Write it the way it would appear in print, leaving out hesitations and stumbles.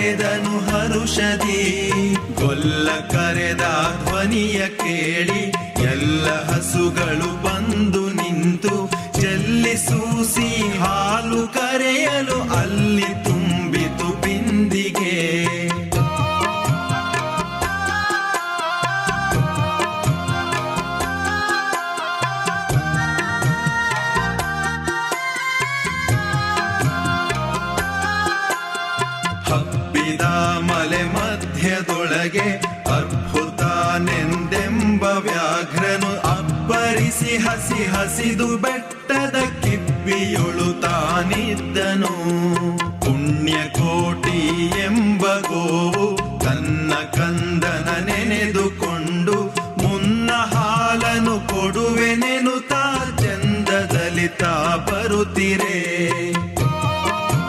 ಕರೆದನು ಹರುಷದಿ. ಗೊಲ್ಲ ಕರೆದ ಧ್ವನಿಯ ಕೇಳಿ ಎಲ್ಲ ಹಸುಗಳು ಬಂದು ನಿಂತು ಚೆಲ್ಲಿಸೂಸಿ ಹಾಲು ಕರೆಯಲು ಅಲ್ಲಿ ತುಂಬಿತು ಬಿಂದಿಗೆ. ಹಬ್ಬಿದ ಮಲೆ ಮಧ್ಯದೊಳಗೆ ಅದ್ಭುತನೆಂದೆಂಬ ವ್ಯಾಘ್ರನು ಅಬ್ಬರಿಸಿ ಹಸಿ ಹಸಿದು ಬೆಟ್ಟದ ಕಿಬ್ಬಿಯೊಳು ತಾನಿದ್ದನು. ಪುಣ್ಯಕೋಟಿ ಎಂಬ ಗೋವು ತನ್ನ ಕಂದನ ನೆನೆದುಕೊಂಡು ಮುನ್ನ ಹಾಲನು ಕೊಡುವೆನೆನುತ್ತಾ ಚಂದದಲ್ಲಿ ತಾ ಬರುತ್ತಿರೆ.